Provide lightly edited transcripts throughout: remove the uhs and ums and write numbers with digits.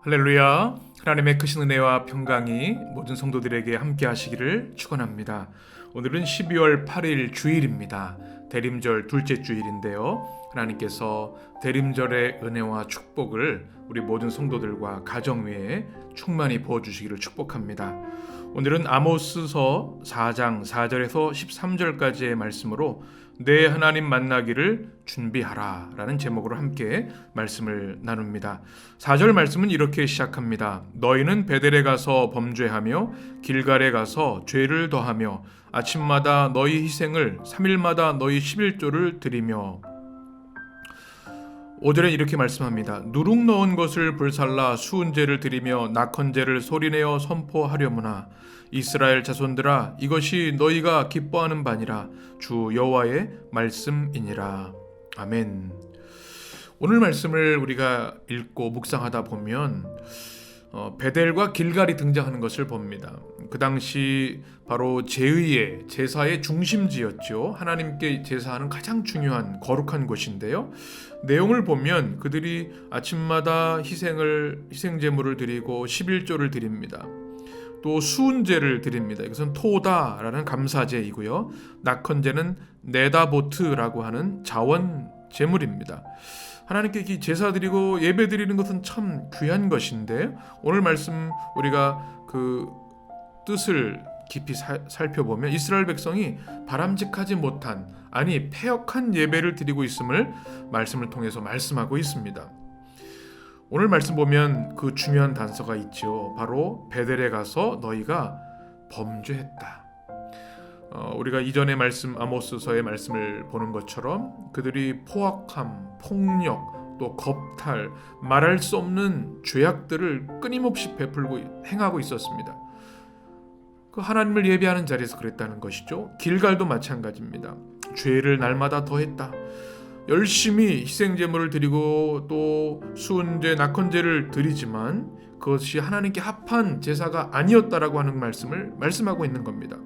할렐루야. 하나님의 크신 은혜와 평강이 모든 성도들에게 함께 하시기를 축원합니다. 오늘은 12월 8일 주일입니다. 대림절 둘째 주일인데요. 하나님께서 대림절의 은혜와 축복을 우리 모든 성도들과 가정 위에 충만히 부어주시기를 축복합니다. 오늘은 아모스서 4장 4절에서 13절까지의 말씀으로 내 하나님 만나기를 준비하라 라는 제목으로 함께 말씀을 나눕니다. 4절 말씀은 이렇게 시작합니다. 너희는 베델에 가서 범죄하며 길갈에 가서 죄를 더하며 아침마다 너희 희생을 3일마다 너희 11조를 드리며 5절에 이렇게 말씀합니다. 누룩 넣은 것을 불살라 수은제를 드리며 낙헌제를 소리내어 선포하려무나 이스라엘 자손들아 이것이 너희가 기뻐하는 바니라 주 여호와의 말씀이니라. 아멘. 오늘 말씀을 우리가 읽고 묵상하다 보면 베델과 길갈이 등장하는 것을 봅니다. 그 당시 바로 제사의 중심지였죠. 하나님께 제사하는 가장 중요한 거룩한 곳인데요. 내용을 보면 그들이 아침마다 희생제물을 드리고 11조를 드립니다. 또 수은제를 드립니다. 이것은 토다라는 감사제이고요. 낙헌제는 네다보트라고 하는 자원 제물입니다. 하나님께 이 제사 드리고 예배 드리는 것은 참 귀한 것인데 오늘 말씀 우리가 그 뜻을 깊이 살펴보면 이스라엘 백성이 바람직하지 못한 패역한 예배를 드리고 있음을 말씀을 통해서 말씀하고 있습니다. 오늘 말씀 보면 그 중요한 단서가 있죠. 바로 베델에 가서 너희가 범죄했다. 우리가 이전의 말씀 아모스서의 말씀을 보는 것처럼 그들이 포악함, 폭력, 또 겁탈, 말할 수 없는 죄악들을 끊임없이 베풀고 행하고 있었습니다. 그 하나님을 예배하는 자리에서 그랬다는 것이죠. 길갈도 마찬가지입니다. 죄를 날마다 더했다. 열심히 희생제물을 드리고 또 수은제, 낙헌제를 드리지만 그것이 하나님께 합한 제사가 아니었다라고 하는 말씀을 말씀하고 있는 겁니다.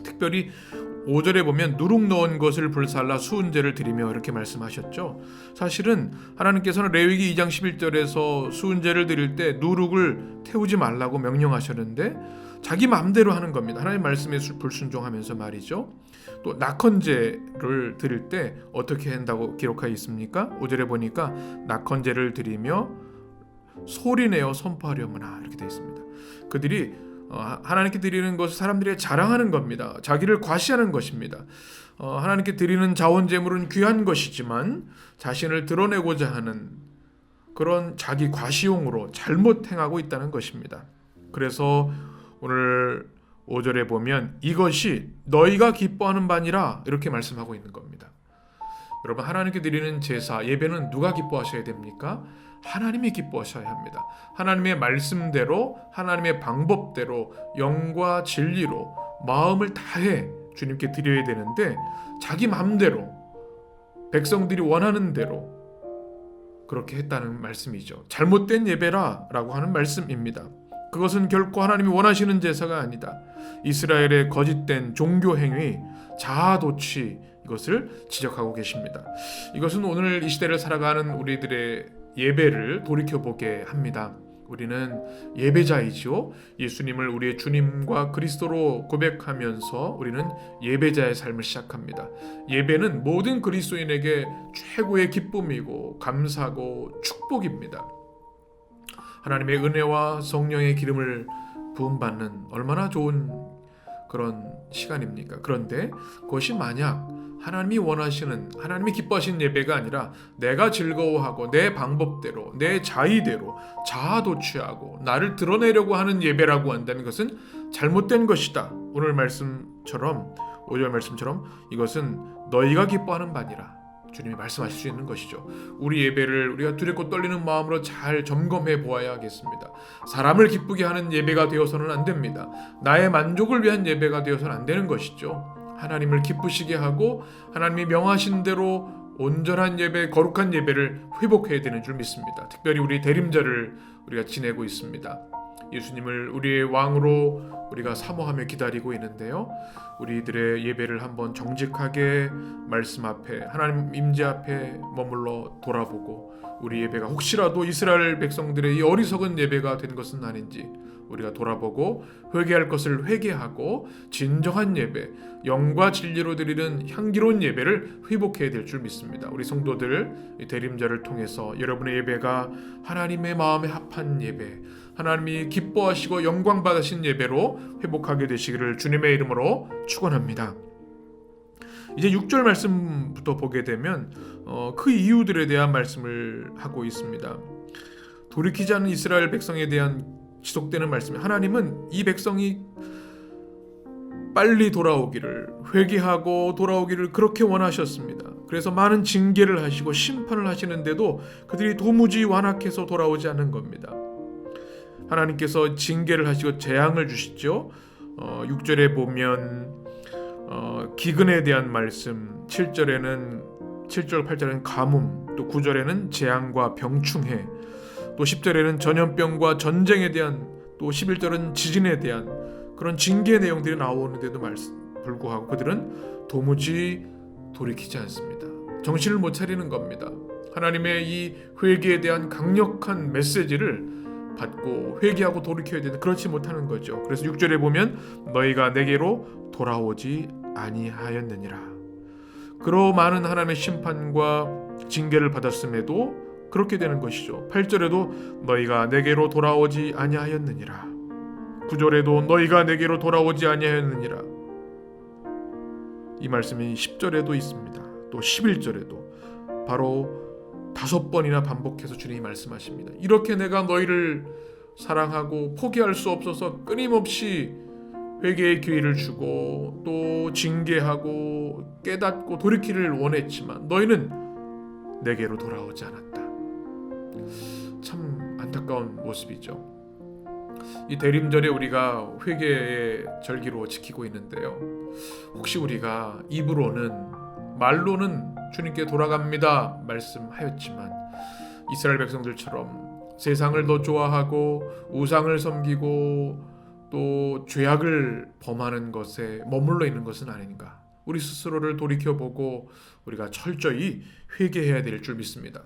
특별히 5절에 보면 누룩 넣은 것을 불살라 수은제를 드리며 이렇게 말씀하셨죠. 사실은 하나님께서는 레위기 2장 11절에서 수은제를 드릴 때 누룩을 태우지 말라고 명령하셨는데 자기 마음대로 하는 겁니다. 하나님 말씀에 불순종하면서 말이죠. 또 낙헌제를 드릴 때 어떻게 한다고 기록하여 있습니까? 5절에 보니까 낙헌제를 드리며 소리내어 선포하려무나 이렇게 되어 있습니다. 그들이 하나님께 드리는 것을 사람들이 자랑하는 겁니다. 자기를 과시하는 것입니다. 하나님께 드리는 자원 제물은 귀한 것이지만 자신을 드러내고자 하는 그런 자기 과시용으로 잘못 행하고 있다는 것입니다. 그래서 오늘 5절에 보면 이것이 너희가 기뻐하는 바니라 이렇게 말씀하고 있는 겁니다. 여러분 하나님께 드리는 제사, 예배는 누가 기뻐하셔야 됩니까? 하나님이 기뻐하셔야 합니다. 하나님의 말씀대로 하나님의 방법대로 영과 진리로 마음을 다해 주님께 드려야 되는데 자기 마음대로 백성들이 원하는 대로 그렇게 했다는 말씀이죠. 잘못된 예배라라고 하는 말씀입니다. 그것은 결코 하나님이 원하시는 제사가 아니다. 이스라엘의 거짓된 종교 행위, 자아도취 이것을 지적하고 계십니다. 이것은 오늘 이 시대를 살아가는 우리들의 예배를 돌이켜보게 합니다. 우리는 예배자이죠. 예수님을 우리의 주님과 그리스도로 고백하면서 우리는 예배자의 삶을 시작합니다. 예배는 모든 그리스도인에게 최고의 기쁨이고 감사고 축복입니다. 하나님의 은혜와 성령의 기름을 부음받는 얼마나 좋은 그런 시간입니까? 그런데 그것이 만약 하나님이 원하시는, 하나님이 기뻐하시는 예배가 아니라 내가 즐거워하고 내 방법대로, 내 자의대로 자아도취하고 나를 드러내려고 하는 예배라고 한다면 그것은 잘못된 것이다. 오늘 말씀처럼 5절 말씀처럼 이것은 너희가 기뻐하는 바니라. 주님이 말씀하실 수 있는 것이죠. 우리 예배를 우리가 두렵고 떨리는 마음으로 잘 점검해 보아야 하겠습니다. 사람을 기쁘게 하는 예배가 되어서는 안 됩니다. 나의 만족을 위한 예배가 되어서는 안 되는 것이죠. 하나님을 기쁘시게 하고 하나님이 명하신 대로 온전한 예배, 거룩한 예배를 회복해야 되는 줄 믿습니다. 특별히 우리 대림절을 우리가 지내고 있습니다. 예수님을 우리의 왕으로 우리가 사모하며 기다리고 있는데요. 우리들의 예배를 한번 정직하게 말씀 앞에, 하나님 임재 앞에 머물러 돌아보고, 우리 예배가 혹시라도 이스라엘 백성들의 이 어리석은 예배가 된 것은 아닌지 우리가 돌아보고 회개할 것을 회개하고 진정한 예배, 영과 진리로 드리는 향기로운 예배를 회복해야 될 줄 믿습니다. 우리 성도들 이 대림절을 통해서 여러분의 예배가 하나님의 마음에 합한 예배, 하나님이 기뻐하시고 영광 받으신 예배로 회복하게 되시기를 주님의 이름으로 축원합니다. 이제 6절 말씀부터 보게 되면 그 이유들에 대한 말씀을 하고 있습니다. 돌이키지 않은 이스라엘 백성에 대한 지속되는 말씀. 하나님은 이 백성이 빨리 돌아오기를, 회개하고 돌아오기를 그렇게 원하셨습니다. 그래서 많은 징계를 하시고 심판을 하시는데도 그들이 도무지 완악해서 돌아오지 않는 겁니다. 하나님께서 징계를 하시고 재앙을 주시죠. 6절에 보면 기근에 대한 말씀, 7절 8절에는 가뭄, 또 9절에는 재앙과 병충해, 또 10절에는 전염병과 전쟁에 대한, 또 11절은 지진에 대한 그런 징계 내용들이 나오는데도 불구하고 그들은 도무지 돌이키지 않습니다. 정신을 못 차리는 겁니다. 하나님의 이 회개에 대한 강력한 메시지를 받고 회개하고 돌이켜야 되는데 그렇지 못하는 거죠. 그래서 6절에 보면 너희가 내게로 돌아오지 아니하였느니라. 그러 많은 하나님의 심판과 징계를 받았음에도 그렇게 되는 것이죠. 8절에도 너희가 내게로 돌아오지 아니하였느니라. 9절에도 너희가 내게로 돌아오지 아니하였느니라. 이 말씀이 10절에도 있습니다. 또 11절에도 바로 5번이나 반복해서 주님이 말씀하십니다. 이렇게 내가 너희를 사랑하고 포기할 수 없어서 끊임없이 회개의 기회를 주고 또 징계하고 깨닫고 돌이키를 원했지만 너희는 내게로 돌아오지 않았다. 참 안타까운 모습이죠. 이 대림절에 우리가 회개의 절기로 지키고 있는데요. 혹시 우리가 입으로는, 말로는 주님께 돌아갑니다 말씀하였지만 이스라엘 백성들처럼 세상을 더 좋아하고 우상을 섬기고 또 죄악을 범하는 것에 머물러 있는 것은 아닌가. 우리 스스로를 돌이켜보고 우리가 철저히 회개해야 될 줄 믿습니다.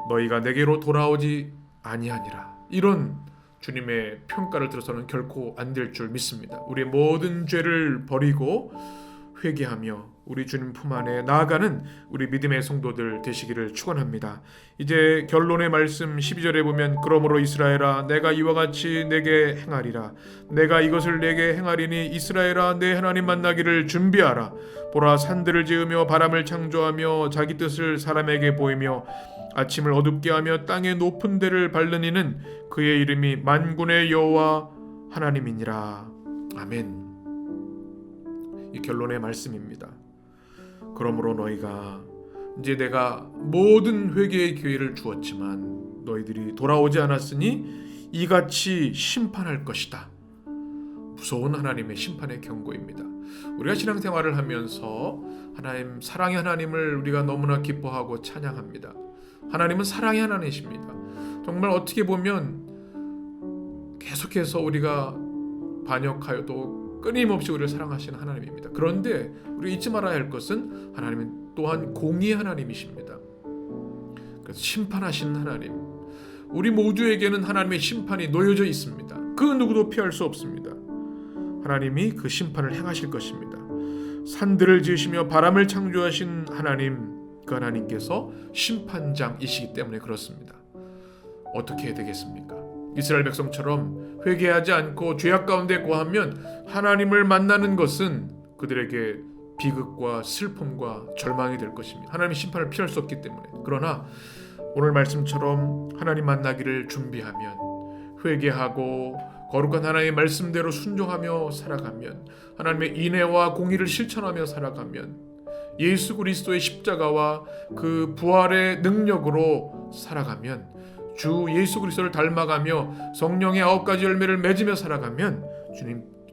너희가 내게로 돌아오지 아니하니라. 이런 주님의 평가를 들어서는 결코 안 될 줄 믿습니다. 우리의 모든 죄를 버리고 회개하며 우리 주님 품 안에 나아가는 우리 믿음의 성도들 되시기를 축원합니다. 이제 결론의 말씀 12절에 보면 그러므로 이스라엘아 내가 이와 같이 내게 행하리라. 내가 이것을 내게 행하리니 이스라엘아 내 하나님 만나기를 준비하라. 보라 산들을 지으며 바람을 창조하며 자기 뜻을 사람에게 보이며 아침을 어둡게 하며 땅의 높은 데를 밟는 이는 그의 이름이 만군의 여호와 하나님이니라. 아멘. 이 결론의 말씀입니다. 그러므로 너희가 이제 내가 모든 회개의 기회를 주었지만 너희들이 돌아오지 않았으니 이같이 심판할 것이다. 무서운 하나님의 심판의 경고입니다. 우리가 신앙생활을 하면서 하나님, 사랑의 하나님을 우리가 너무나 기뻐하고 찬양합니다. 하나님은 사랑의 하나님이십니다. 정말 어떻게 보면 계속해서 우리가 반역하여 또 끊임없이 우리를 사랑하시는 하나님입니다. 그런데 우리 잊지 말아야 할 것은 하나님은 또한 공의의 하나님이십니다. 그래서 심판하시는 하나님, 우리 모두에게는 하나님의 심판이 놓여져 있습니다. 그 누구도 피할 수 없습니다. 하나님이 그 심판을 행하실 것입니다. 산들을 지으시며 바람을 창조하신 하나님, 그 하나님께서 심판장이시기 때문에 그렇습니다. 어떻게 해야 되겠습니까? 이스라엘 백성처럼 회개하지 않고 죄악 가운데 거하면 하나님을 만나는 것은 그들에게 비극과 슬픔과 절망이 될 것입니다. 하나님의 심판을 피할 수 없기 때문에. 그러나 오늘 말씀처럼 하나님 만나기를 준비하면, 회개하고 거룩한 하나님의 말씀대로 순종하며 살아가면, 하나님의 인애와 공의를 실천하며 살아가면, 예수 그리스도의 십자가와 그 부활의 능력으로 살아가면, 주 예수 그리스도를 닮아가며 성령의 9가지 열매를 맺으며 살아가면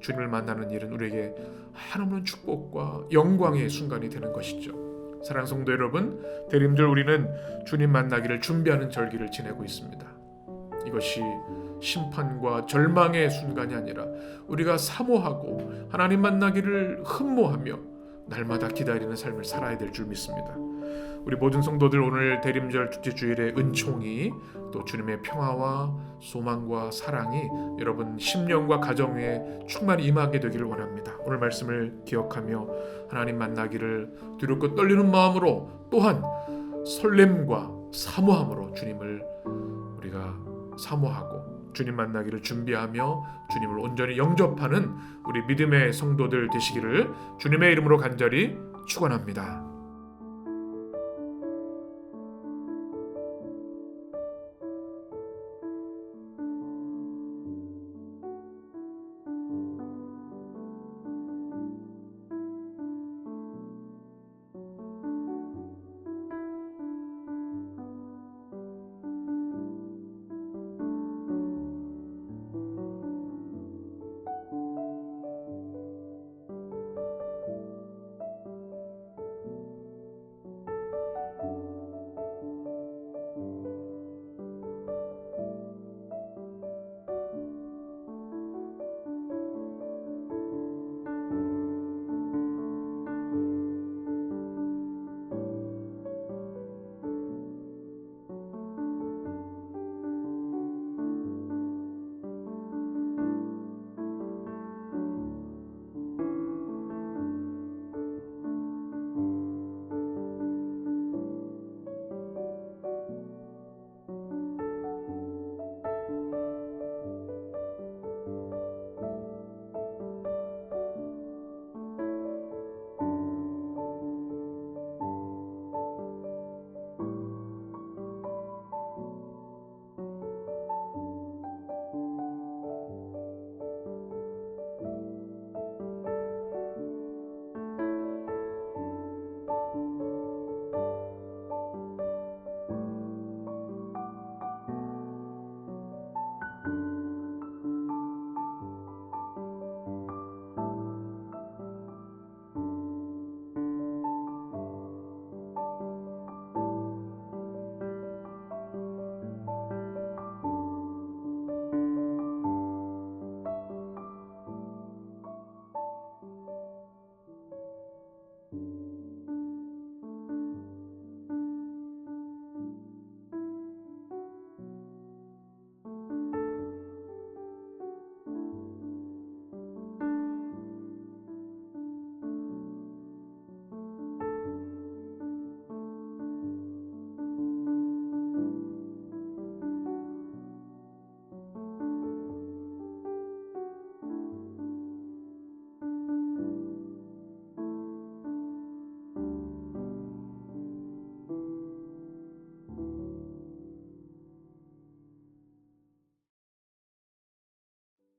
주님을 만나는 일은 우리에게 한없는 축복과 영광의 순간이 되는 것이죠. 사랑하는 성도 여러분, 대림절 우리는 주님 만나기를 준비하는 절기를 지내고 있습니다. 이것이 심판과 절망의 순간이 아니라 우리가 사모하고 하나님 만나기를 흠모하며 날마다 기다리는 삶을 살아야 될 줄 믿습니다. 우리 모든 성도들 오늘 대림절 축제 주일의 은총이 또 주님의 평화와 소망과 사랑이 여러분 심령과 가정에 충만히 임하게 되기를 원합니다. 오늘 말씀을 기억하며 하나님 만나기를 두렵고 떨리는 마음으로 또한 설렘과 사모함으로 주님을 우리가 사모하고 주님 만나기를 준비하며 주님을 온전히 영접하는 우리 믿음의 성도들 되시기를 주님의 이름으로 간절히 축원합니다.